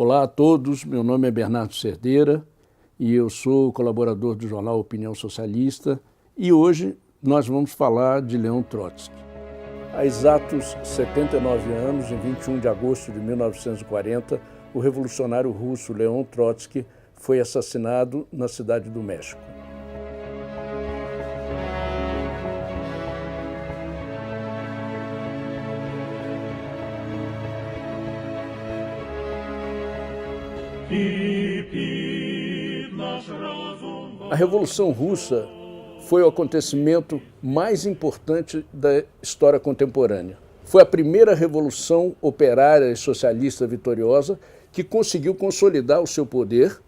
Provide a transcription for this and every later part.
Olá a todos, meu nome é Bernardo Cerdeira e eu sou colaborador do jornal Opinião Socialista e hoje nós vamos falar de Leon Trotsky. Há exatos 79 anos, em 21 de agosto de 1940, o revolucionário russo Leon Trotsky foi assassinado na cidade do México. A Revolução Russa foi o acontecimento mais importante da história contemporânea. Foi a primeira revolução operária e socialista vitoriosa que conseguiu consolidar o seu poder,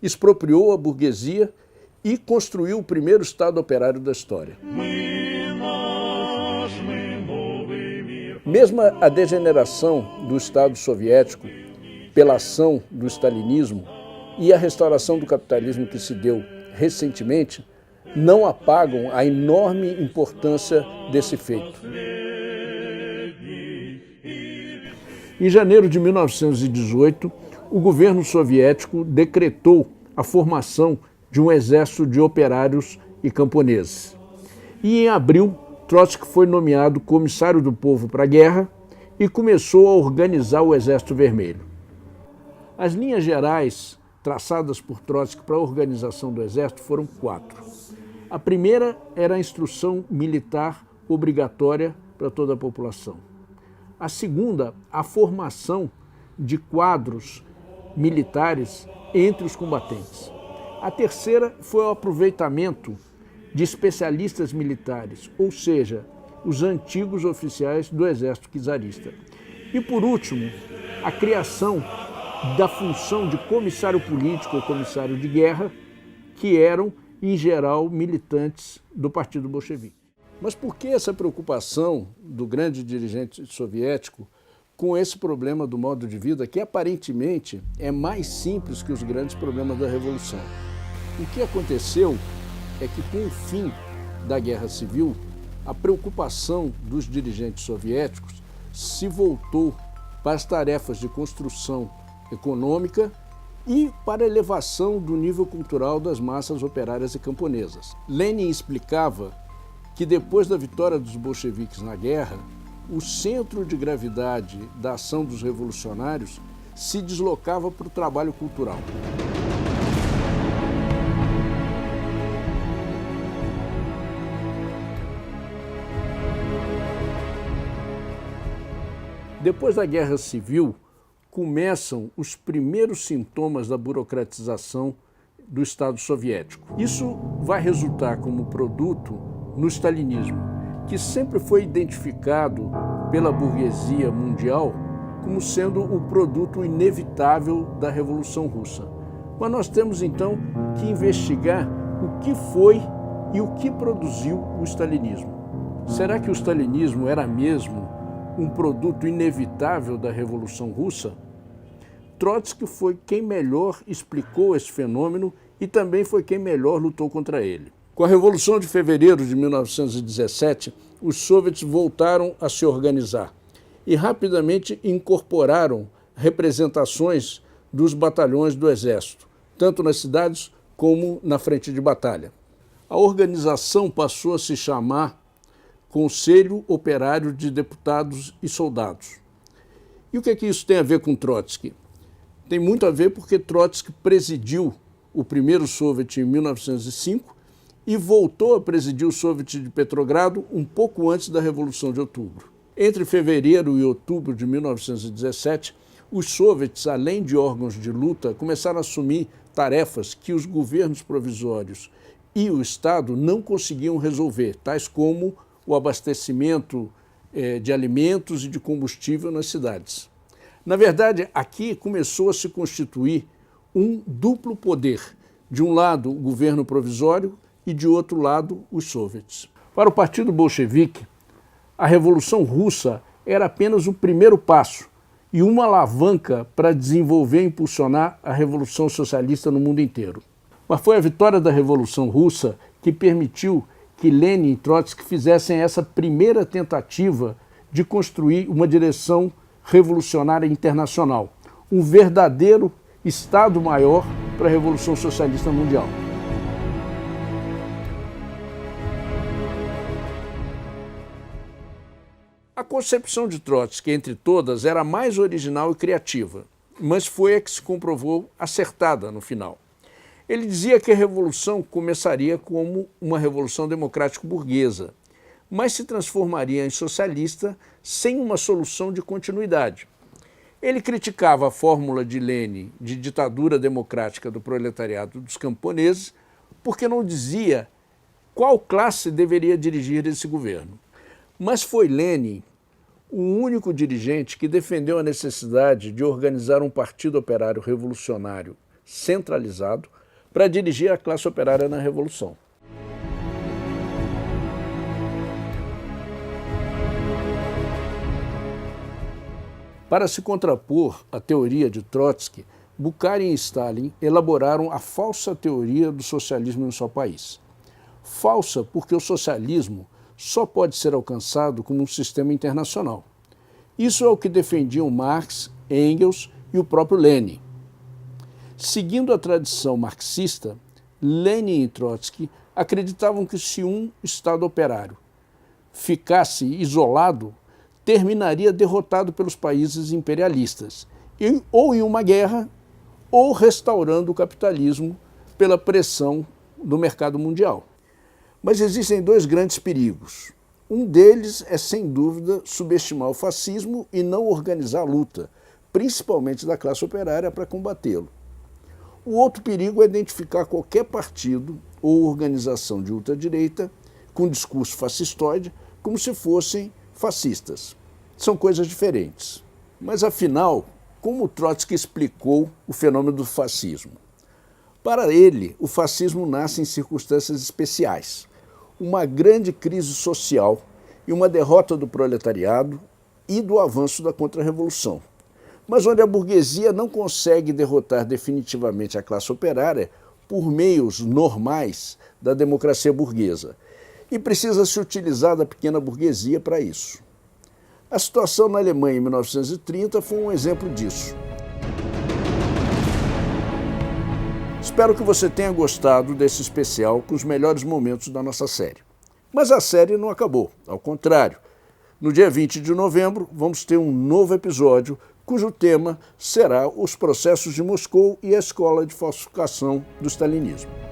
expropriou a burguesia e construiu o primeiro Estado operário da história. Mesmo a degeneração do Estado soviético pela ação do stalinismo e a restauração do capitalismo que se deu recentemente não apagam a enorme importância desse feito. Em janeiro de 1918, o governo soviético decretou a formação de um exército de operários e camponeses. E em abril, Trotsky foi nomeado comissário do povo para a guerra e começou a organizar o Exército Vermelho. As linhas gerais traçadas por Trotsky para a organização do Exército foram 4. A primeira era a instrução militar obrigatória para toda a população. A segunda, a formação de quadros militares entre os combatentes. A terceira foi o aproveitamento de especialistas militares, ou seja, os antigos oficiais do exército czarista. E por último, a criação da função de comissário político ou comissário de guerra, que eram, em geral, militantes do Partido Bolchevique. Mas por que essa preocupação do grande dirigente soviético com esse problema do modo de vida que aparentemente é mais simples que os grandes problemas da Revolução? O que aconteceu é que com o fim da Guerra Civil, a preocupação dos dirigentes soviéticos se voltou para as tarefas de construção econômica e para a elevação do nível cultural das massas operárias e camponesas. Lenin explicava que depois da vitória dos bolcheviques na guerra, o centro de gravidade da ação dos revolucionários se deslocava para o trabalho cultural. Depois da Guerra Civil, começam os primeiros sintomas da burocratização do Estado soviético. Isso vai resultar como produto no stalinismo, que sempre foi identificado pela burguesia mundial como sendo o produto inevitável da Revolução Russa. Mas nós temos então que investigar o que foi e o que produziu o stalinismo. Será que o stalinismo era mesmo um produto inevitável da Revolução Russa? Trotsky foi quem melhor explicou esse fenômeno e também foi quem melhor lutou contra ele. Com a Revolução de Fevereiro de 1917, os soviets voltaram a se organizar e rapidamente incorporaram representações dos batalhões do Exército, tanto nas cidades como na frente de batalha. A organização passou a se chamar Conselho Operário de Deputados e Soldados. E o que é que isso tem a ver com Trotsky? Tem muito a ver porque Trotsky presidiu o primeiro Soviet em 1905 e voltou a presidir o Soviet de Petrogrado um pouco antes da Revolução de Outubro. Entre fevereiro e outubro de 1917, os soviets, além de órgãos de luta, começaram a assumir tarefas que os governos provisórios e o Estado não conseguiam resolver, tais como o abastecimento de alimentos e de combustível nas cidades. Na verdade, aqui começou a se constituir um duplo poder. De um lado, o governo provisório e, de outro lado, os soviets. Para o Partido Bolchevique, a Revolução Russa era apenas o primeiro passo e uma alavanca para desenvolver e impulsionar a Revolução Socialista no mundo inteiro. Mas foi a vitória da Revolução Russa que permitiu que Lenin e Trotsky fizessem essa primeira tentativa de construir uma direção revolucionária internacional, um verdadeiro Estado-Maior para a Revolução Socialista Mundial. A concepção de Trotsky, entre todas, era a mais original e criativa, mas foi a que se comprovou acertada no final. Ele dizia que a revolução começaria como uma revolução democrático-burguesa, mas se transformaria em socialista sem uma solução de continuidade. Ele criticava a fórmula de Lenin de ditadura democrática do proletariado dos camponeses porque não dizia qual classe deveria dirigir esse governo. Mas foi Lenin o único dirigente que defendeu a necessidade de organizar um partido operário revolucionário centralizado para dirigir a classe operária na Revolução. Para se contrapor à teoria de Trotsky, Bukharin e Stalin elaboraram a falsa teoria do socialismo em um só país. Falsa porque o socialismo só pode ser alcançado como um sistema internacional. Isso é o que defendiam Marx, Engels e o próprio Lenin. Seguindo a tradição marxista, Lenin e Trotsky acreditavam que se um Estado operário ficasse isolado, terminaria derrotado pelos países imperialistas, ou em uma guerra, ou restaurando o capitalismo pela pressão do mercado mundial. Mas existem dois grandes perigos. Um deles é, sem dúvida, subestimar o fascismo e não organizar a luta, principalmente da classe operária, para combatê-lo. O outro perigo é identificar qualquer partido ou organização de ultradireita com discurso fascistoide como se fossem fascistas. São coisas diferentes. Mas, afinal, como Trotsky explicou o fenômeno do fascismo? Para ele, o fascismo nasce em circunstâncias especiais. Uma grande crise social e uma derrota do proletariado e do avanço da contra-revolução. Mas onde a burguesia não consegue derrotar definitivamente a classe operária por meios normais da democracia burguesa. E precisa se utilizar da pequena burguesia para isso. A situação na Alemanha em 1930 foi um exemplo disso. Espero que você tenha gostado desse especial com os melhores momentos da nossa série. Mas a série não acabou, ao contrário. No dia 20 de novembro, vamos ter um novo episódio, cujo tema será os processos de Moscou e a escola de falsificação do stalinismo.